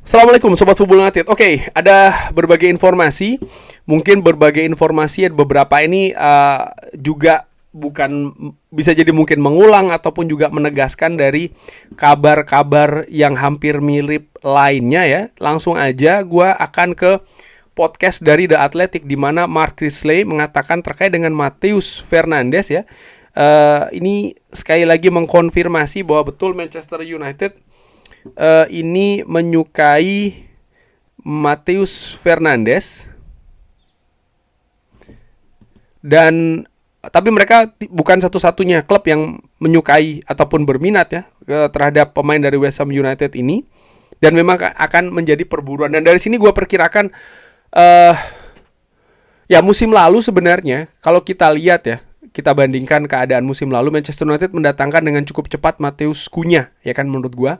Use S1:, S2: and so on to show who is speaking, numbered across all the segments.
S1: Assalamualaikum Sobat Football United. Oke, ada berbagai informasi. Mungkin berbagai informasi beberapa ini juga bukan, bisa jadi mungkin mengulang ataupun juga menegaskan dari kabar-kabar yang hampir mirip lainnya ya. Langsung aja gue akan ke podcast dari The Athletic di mana Mark Chrisley mengatakan terkait dengan Matheus Fernandes ya. Ini sekali lagi mengkonfirmasi bahwa betul Manchester United ini menyukai Matheus Fernandes, dan tapi mereka bukan satu-satunya klub yang menyukai ataupun berminat ya terhadap pemain dari West Ham United ini, dan memang akan menjadi perburuan. Dan dari sini gue perkirakan ya musim lalu sebenarnya kalau kita lihat ya, kita bandingkan keadaan musim lalu, Manchester United mendatangkan dengan cukup cepat Matheus Cunha ya kan menurut gue.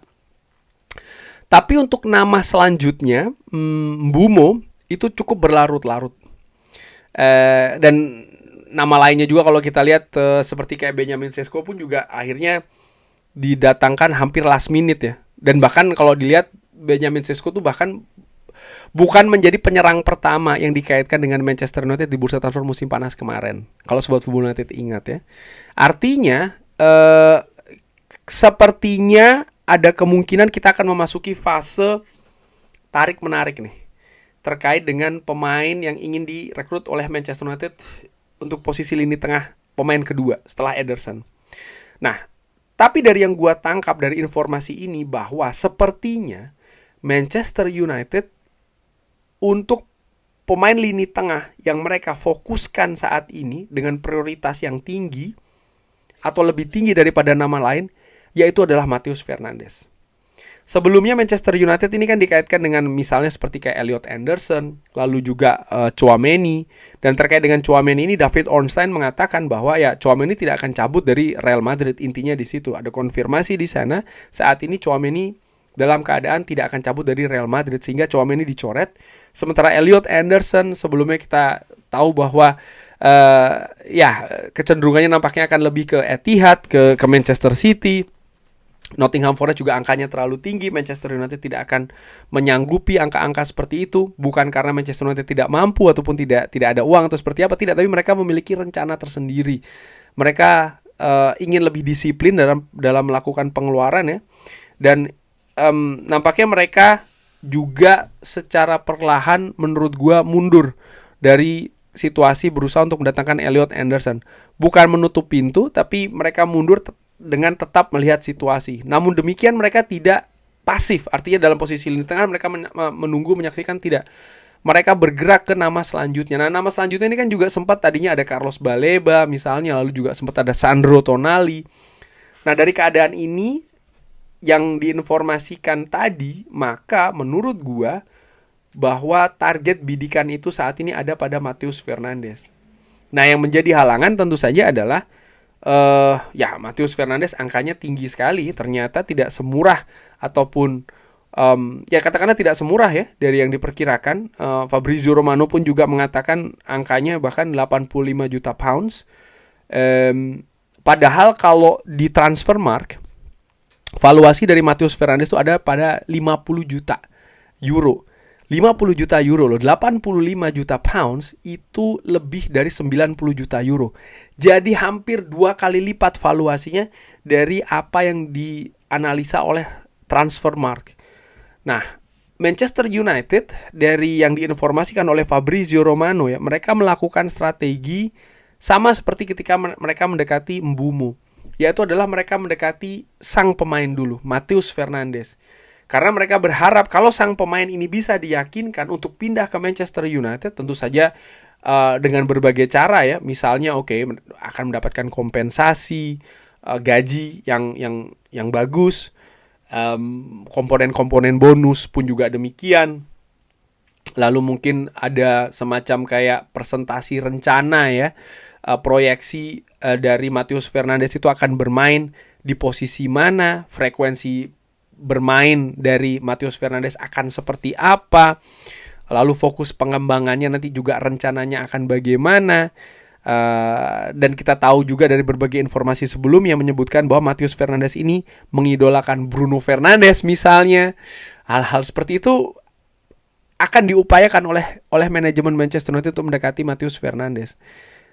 S1: Tapi untuk nama selanjutnya, Mbeumo itu cukup berlarut-larut. Dan nama lainnya juga kalau kita lihat seperti kayak Benjamin Sesko pun juga akhirnya didatangkan hampir last minute ya. Dan bahkan kalau dilihat Benjamin Sesko tuh bahkan bukan menjadi penyerang pertama yang dikaitkan dengan Manchester United di bursa transfer musim panas kemarin. Kalau Sobat Football United ingat ya. Artinya sepertinya ada kemungkinan kita akan memasuki fase tarik-menarik nih terkait dengan pemain yang ingin direkrut oleh Manchester United untuk posisi lini tengah pemain kedua setelah Ederson. Nah, tapi dari yang gua tangkap dari informasi ini bahwa sepertinya Manchester United untuk pemain lini tengah yang mereka fokuskan saat ini dengan prioritas yang tinggi atau lebih tinggi daripada nama lain, yaitu adalah Matheus Fernandes. Sebelumnya Manchester United ini kan dikaitkan dengan misalnya seperti kayak Elliot Anderson, lalu juga Tchouaméni. Dan terkait dengan Tchouaméni ini David Ornstein mengatakan bahwa ya Tchouaméni tidak akan cabut dari Real Madrid. Intinya di situ ada konfirmasi di sana. Saat ini Tchouaméni dalam keadaan tidak akan cabut dari Real Madrid sehingga Tchouaméni dicoret. Sementara Elliot Anderson sebelumnya kita tahu bahwa ya kecenderungannya nampaknya akan lebih ke Etihad, ke Manchester City. Nottingham Forest juga angkanya terlalu tinggi. Manchester United tidak akan menyanggupi angka-angka seperti itu. Bukan karena Manchester United tidak mampu ataupun tidak ada uang atau seperti apa, tidak. Tapi mereka memiliki rencana tersendiri. Mereka ingin lebih disiplin dalam melakukan pengeluaran ya. Dan nampaknya mereka juga secara perlahan menurut gua mundur dari situasi berusaha untuk mendatangkan Elliot Anderson. Bukan menutup pintu, tapi mereka mundur dengan tetap melihat situasi. Namun demikian mereka tidak pasif. Artinya dalam posisi lini tengah mereka menunggu, menyaksikan, tidak. Mereka bergerak ke nama selanjutnya. Nah, nama selanjutnya ini kan juga sempat tadinya ada Carlos Baleba misalnya, lalu juga sempat ada Sandro Tonali. Nah, dari keadaan ini yang diinformasikan tadi, maka menurut gua bahwa target bidikan itu saat ini ada pada Matheus Fernandes. Nah, yang menjadi halangan tentu saja adalah ya Matheus Fernandes angkanya tinggi sekali. Ternyata tidak semurah ataupun ya katakanlah tidak semurah ya dari yang diperkirakan. Fabrizio Romano pun juga mengatakan angkanya bahkan 85 juta pounds. Padahal kalau di Transfermarkt valuasi dari Matheus Fernandes itu ada pada 50 juta euro. 50 juta euro loh, 85 juta pounds itu lebih dari 90 juta euro. Jadi hampir 2 kali lipat valuasinya dari apa yang dianalisa oleh Transfermarkt. Nah, Manchester United dari yang diinformasikan oleh Fabrizio Romano ya, mereka melakukan strategi sama seperti ketika mereka mendekati Mbeumo, yaitu adalah mereka mendekati sang pemain dulu, Matheus Fernandes. Karena mereka berharap kalau sang pemain ini bisa diyakinkan untuk pindah ke Manchester United, tentu saja dengan berbagai cara ya. Misalnya akan mendapatkan kompensasi, gaji yang bagus, komponen-komponen bonus pun juga demikian. Lalu mungkin ada semacam kayak presentasi rencana ya, proyeksi dari Matheus Fernandes itu akan bermain di posisi mana, frekuensi bermain dari Matheus Fernandes akan seperti apa, lalu fokus pengembangannya nanti juga rencananya akan bagaimana. Dan kita tahu juga dari berbagai informasi sebelumnya menyebutkan bahwa Matheus Fernandes ini mengidolakan Bruno Fernandes misalnya. Hal-hal seperti itu akan diupayakan oleh manajemen Manchester United untuk mendekati Matheus Fernandes.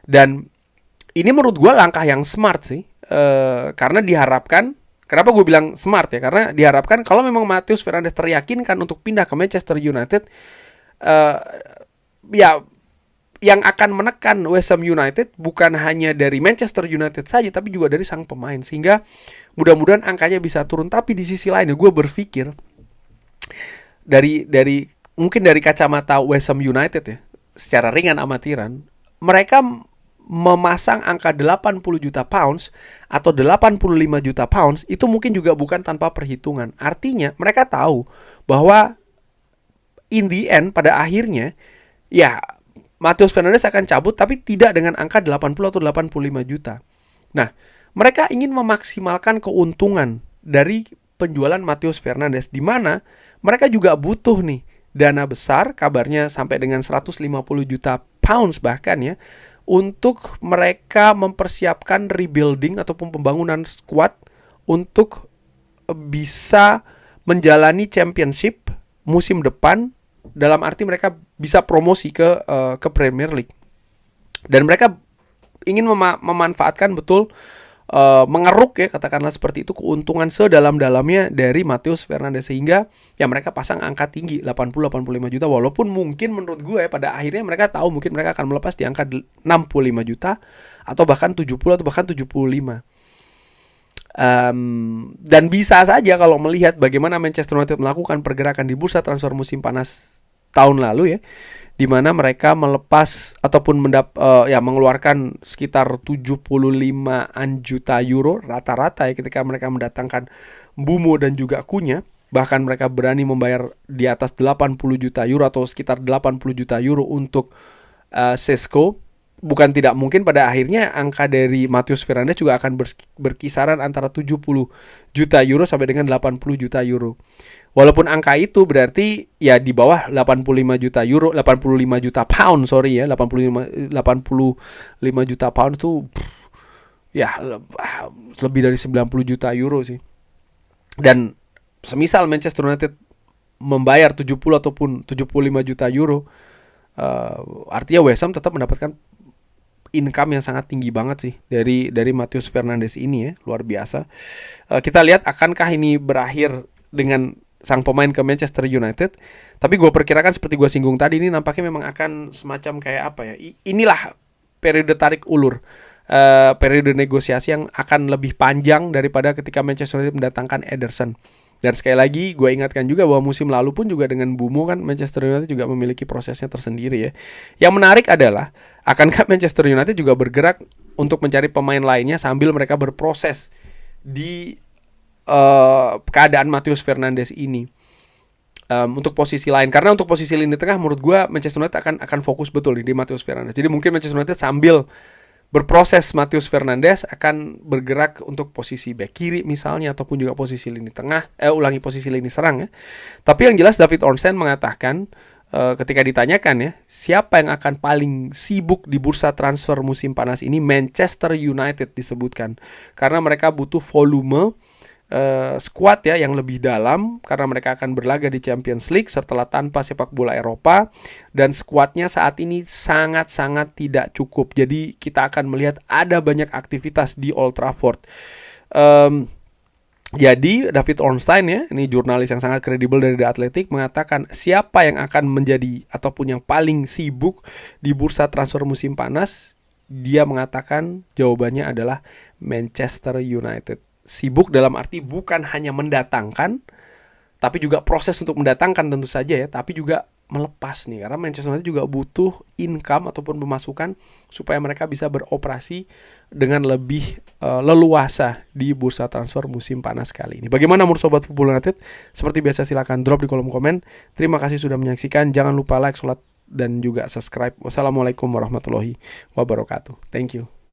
S1: Dan ini menurut gue langkah yang smart sih. Karena diharapkan, kenapa gue bilang smart ya? Karena diharapkan kalau memang Matheus Fernandes teryakinkan untuk pindah ke Manchester United, ya yang akan menekan West Ham United bukan hanya dari Manchester United saja, tapi juga dari sang pemain. Sehingga mudah-mudahan angkanya bisa turun. Tapi di sisi lain gue berpikir dari mungkin dari kacamata West Ham United ya, secara ringan amatiran, mereka memasang angka 80 juta pounds atau 85 juta pounds itu mungkin juga bukan tanpa perhitungan. Artinya mereka tahu bahwa in the end, pada akhirnya ya Matheus Fernandes akan cabut, tapi tidak dengan angka 80 atau 85 juta. Nah, mereka ingin memaksimalkan keuntungan dari penjualan Matheus Fernandes, di mana mereka juga butuh nih dana besar, kabarnya sampai dengan 150 juta pounds bahkan ya, untuk mereka mempersiapkan rebuilding ataupun pembangunan squad untuk bisa menjalani championship musim depan. Dalam arti mereka bisa promosi ke Premier League. Dan mereka ingin memanfaatkan betul, mengeruk ya, katakanlah seperti itu, keuntungan sedalam-dalamnya dari Matheus Fernandes. Sehingga ya mereka pasang angka tinggi 80-85 juta. Walaupun mungkin menurut gue pada akhirnya mereka tahu mungkin mereka akan melepas di angka 65 juta atau bahkan 70 atau bahkan 75. Dan bisa saja kalau melihat bagaimana Manchester United melakukan pergerakan di bursa transfer musim panas tahun lalu ya, di mana mereka melepas ataupun mengeluarkan sekitar 75-an juta euro rata-rata ya ketika mereka mendatangkan Mbeumo dan juga Cunha. Bahkan mereka berani membayar di atas 80 juta euro atau sekitar 80 juta euro untuk Sesko. Bukan tidak mungkin pada akhirnya angka dari Matheus Fernandes juga akan berkisaran antara 70 juta euro sampai dengan 80 juta euro. Walaupun angka itu berarti ya di bawah 85 juta euro, 85 juta pound, sorry ya, 85 juta pound itu ya lebih dari 90 juta euro sih. Dan semisal Manchester United membayar 70 ataupun 75 juta euro, artinya West Ham tetap mendapatkan income yang sangat tinggi banget sih dari Matheus Fernandes ini ya, luar biasa. Kita lihat akankah ini berakhir dengan sang pemain ke Manchester United. Tapi gue perkirakan seperti gue singgung tadi, ini nampaknya memang akan semacam kayak apa ya, inilah periode tarik ulur, periode negosiasi yang akan lebih panjang daripada ketika Manchester United mendatangkan Ederson. Dan sekali lagi gue ingatkan juga bahwa musim lalu pun juga dengan Mbeumo kan Manchester United juga memiliki prosesnya tersendiri ya. Yang menarik adalah akankah Manchester United juga bergerak untuk mencari pemain lainnya sambil mereka berproses di keadaan Matheus Fernandes ini untuk posisi lain. Karena untuk posisi lini tengah menurut gue Manchester United akan fokus betul di Matheus Fernandes. Jadi mungkin Manchester United sambil berproses Matheus Fernandes akan bergerak untuk posisi bek kiri misalnya, ataupun juga posisi lini tengah, posisi lini serang ya. Tapi yang jelas David Ornstein mengatakan ketika ditanyakan ya, siapa yang akan paling sibuk di bursa transfer musim panas ini, Manchester United disebutkan. Karena mereka butuh volume squad ya yang lebih dalam, karena mereka akan berlaga di Champions League setelah tanpa sepak bola Eropa, dan squadnya saat ini sangat-sangat tidak cukup. Jadi kita akan melihat ada banyak aktivitas di Old Trafford. Jadi David Ornstein ya, ini jurnalis yang sangat kredibel dari The Athletic, mengatakan siapa yang akan menjadi ataupun yang paling sibuk di bursa transfer musim panas. Dia mengatakan jawabannya adalah Manchester United. Sibuk dalam arti bukan hanya mendatangkan, tapi juga proses untuk mendatangkan tentu saja ya, tapi juga melepas nih, karena Manchester United juga butuh income ataupun pemasukan supaya mereka bisa beroperasi dengan lebih leluasa di bursa transfer musim panas kali ini. Bagaimana menurut Sobat Football United? Seperti biasa silakan drop di kolom komen. Terima kasih sudah menyaksikan. Jangan lupa like, dan juga subscribe. Wassalamualaikum warahmatullahi wabarakatuh. Thank you.